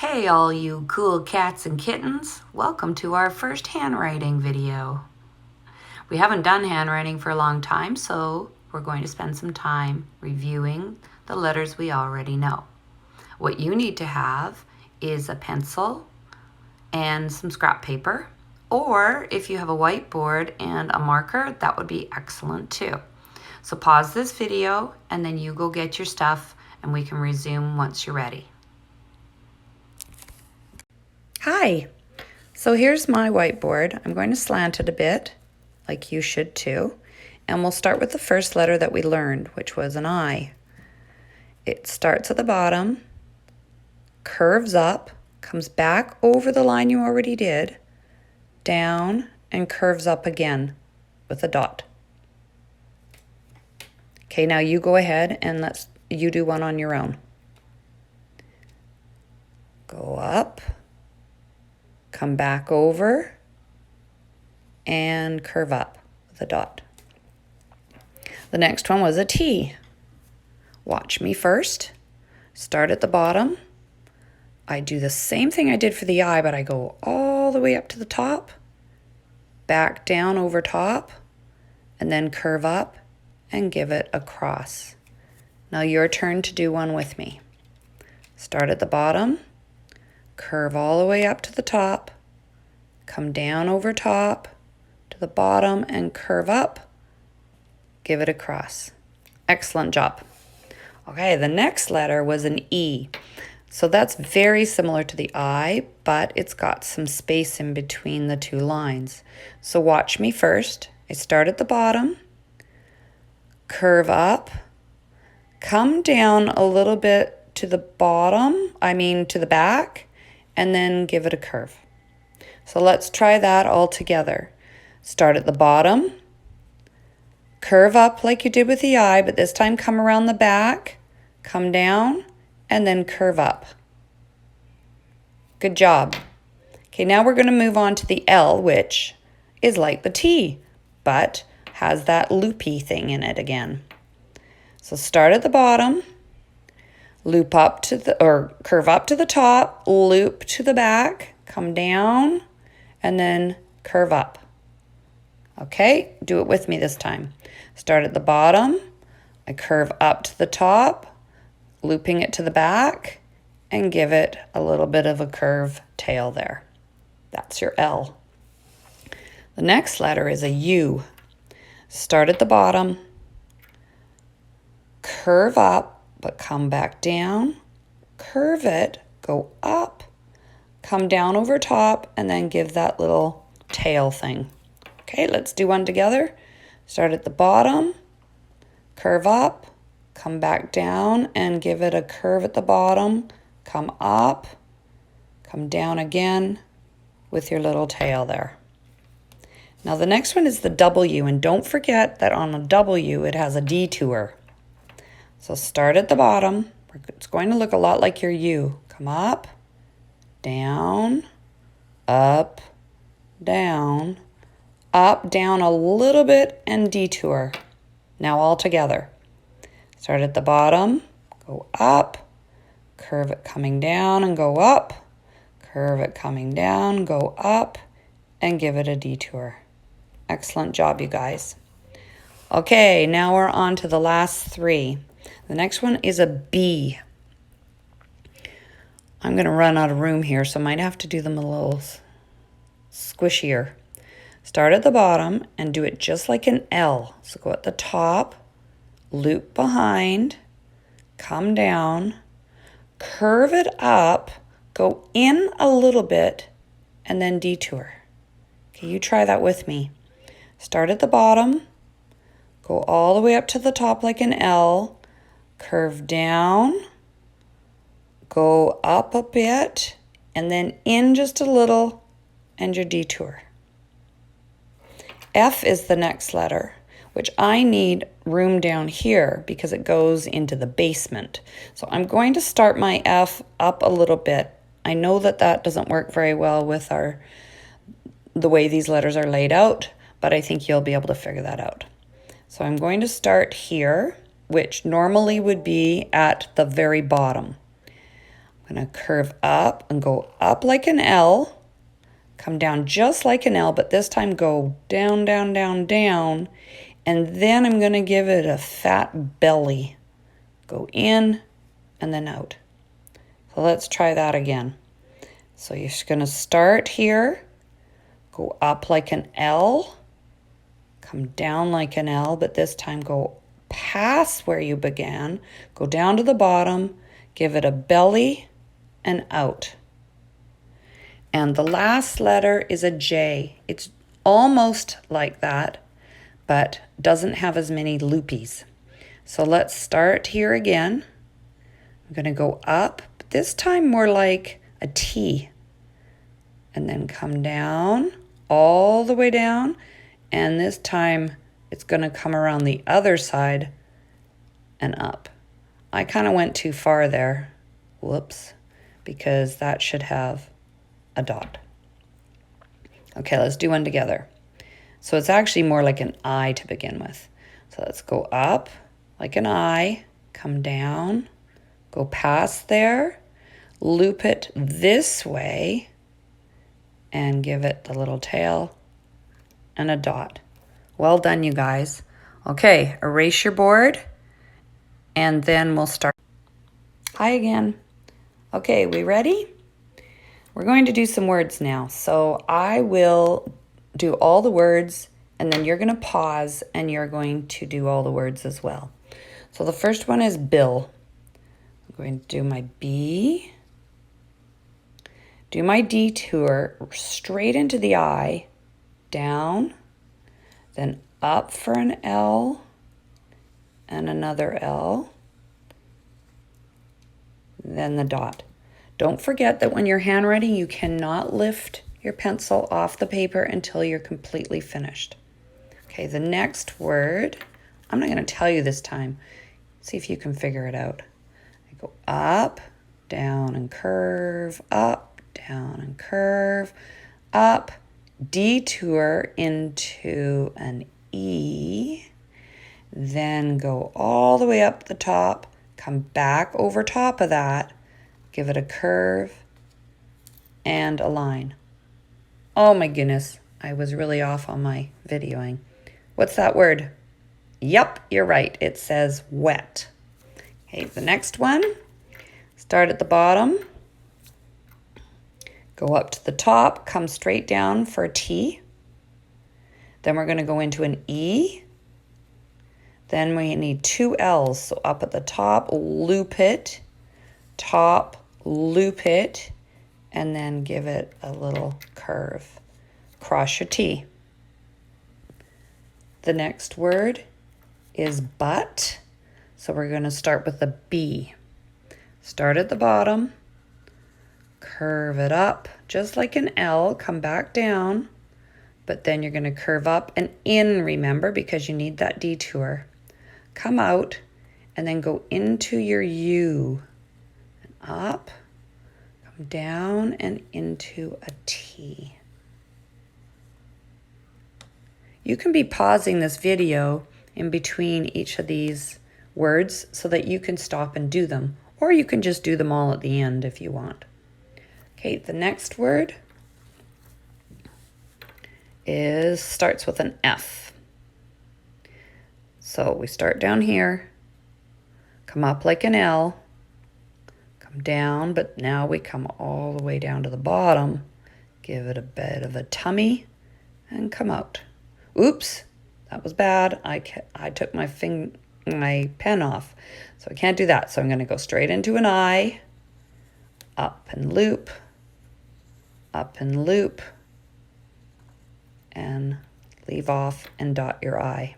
Hey all you cool cats and kittens, welcome to our first handwriting video. We haven't done handwriting for a long time, so we're going to spend some time reviewing the letters we already know. What you need to have is a pencil and some scrap paper, or if you have a whiteboard and a marker, that would be excellent too. So pause this video and then you go get your stuff and we can resume once you're ready. Hi, so here's my whiteboard. I'm going to slant it a bit, like you should too. And we'll start with the first letter that we learned, which was an I. It starts at the bottom, curves up, comes back over the line you already did, down, and curves up again with a dot. Okay, now you go ahead and you do one on your own. Go up, come back over, and curve up with a dot. The next one was a T. Watch me first. Start at the bottom. I do the same thing I did for the I, but I go all the way up to the top, back down over top, and then curve up and give it a cross. Now your turn to do one with me. Start at the bottom, curve all the way up to the top, come down over top to the bottom and curve up, give it a cross. Excellent job. Okay, the next letter was an E. So that's very similar to the I, but it's got some space in between the two lines. So watch me first. I start at the bottom, curve up, come down a little bit to the to the back, and then give it a curve. So let's try that all together. Start at the bottom, curve up like you did with the I, but this time come around the back, come down, and then curve up. Good job. Okay, now we're going to move on to the L, which is like the T, but has that loopy thing in it again. So start at the bottom, loop up to curve up to the top, loop to the back, come down, and then curve up. Okay, do it with me this time. Start at the bottom, I curve up to the top, looping it to the back, and give it a little bit of a curve tail there. That's your L. The next letter is a U. Start at the bottom, curve up, but come back down, curve it, go up, come down over top, and then give that little tail thing. Okay, let's do one together. Start at the bottom, curve up, come back down, and give it a curve at the bottom, come up, come down again with your little tail there. Now the next one is the W, and don't forget that on a W it has a detour. So start at the bottom. It's going to look a lot like your U. Come up, down, up, down a little bit, and detour. Now all together. Start at the bottom, go up, curve it coming down and go up, curve it coming down, go up, and give it a detour. Excellent job, you guys. Okay, now we're on to the last three. The next one is a B. I'm going to run out of room here, so I might have to do them a little squishier. Start at the bottom and do it just like an L. So go at the top, loop behind, come down, curve it up, go in a little bit, and then detour. Okay, you try that with me. Start at the bottom, go all the way up to the top like an L, curve down, go up a bit, and then in just a little, and your detour. F is the next letter, which I need room down here because it goes into the basement. So I'm going to start my F up a little bit. I know that that doesn't work very well with the way these letters are laid out, but I think you'll be able to figure that out. So I'm going to start here, which normally would be at the very bottom. I'm I'm going to curve up and go up like an L. Come down just like an L, but this time go down, down, down, down. And then I'm going to give it a fat belly. Go in and then out. So let's try that again. So you're just going to start here, go up like an L, come down like an L, but this time go past where you began, go down to the bottom, give it a belly and out. And the last letter is a J. It's almost like that, but doesn't have as many loopies. So let's start here again. I'm going to go up, but this time more like a T. And then come down, all the way down. And this time it's going to come around the other side and up. I kind of went too far there. Whoops. Because that should have a dot. Okay, let's do one together. So it's actually more like an I to begin with. So let's go up like an I, come down, go past there, loop it this way, and give it the little tail and a dot. Well done, you guys. Okay, erase your board, and then we'll start. Hi again. Okay, we ready? We're going to do some words now. So I will do all the words, and then you're going to pause, and you're going to do all the words as well. So the first one is bill. I'm going to do my B, do my detour straight into the I, down, then up for an L, and another L, then the dot. Don't forget that when you're handwriting, you cannot lift your pencil off the paper until you're completely finished. Okay, the next word, I'm not going to tell you this time. See if you can figure it out. I go up, down, and curve, up, down, and curve, up, detour into an E, then go all the way up the top, come back over top of that, give it a curve and a line. Oh my goodness, I was really off on my videoing. What's that word? Yep, you're right. It says wet. Okay, the next one, start at the bottom, go up to the top, come straight down for a T. Then we're going to go into an E. Then we need two L's. So up at the top, loop it, top, loop it, and then give it a little curve. Cross your T. The next word is but. So we're going to start with the B. Start at the bottom, curve it up just like an L, come back down, but then you're going to curve up and in, remember, because you need that detour. Come out and then go into your U. And up, come down and into a T. You can be pausing this video in between each of these words so that you can stop and do them, or you can just do them all at the end if you want. Okay, the next word starts with an F. So we start down here, come up like an L, come down, but now we come all the way down to the bottom, give it a bit of a tummy, and come out. Oops, that was bad. I took my pen off, so I can't do that. So I'm going to go straight into an I, up and loop, and leave off and dot your I.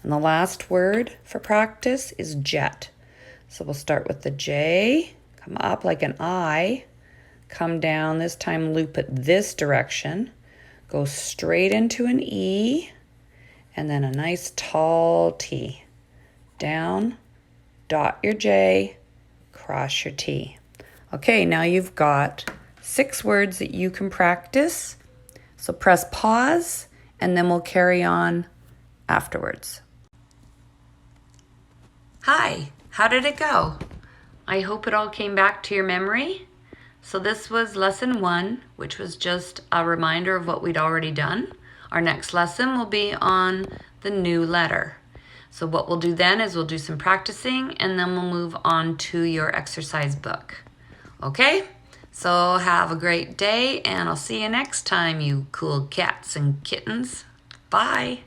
And the last word for practice is jet. So we'll start with the J, come up like an I, come down, this time loop it this direction, go straight into an E, and then a nice tall T. Down, dot your J, cross your T. Okay, now you've got 6 words that you can practice. So press pause, and then we'll carry on afterwards. Hi, how did it go? I hope it all came back to your memory. So this was lesson 1, which was just a reminder of what we'd already done. Our next lesson will be on the new letter. So what we'll do then is we'll do some practicing and then we'll move on to your exercise book. Okay? So have a great day and I'll see you next time, you cool cats and kittens. Bye.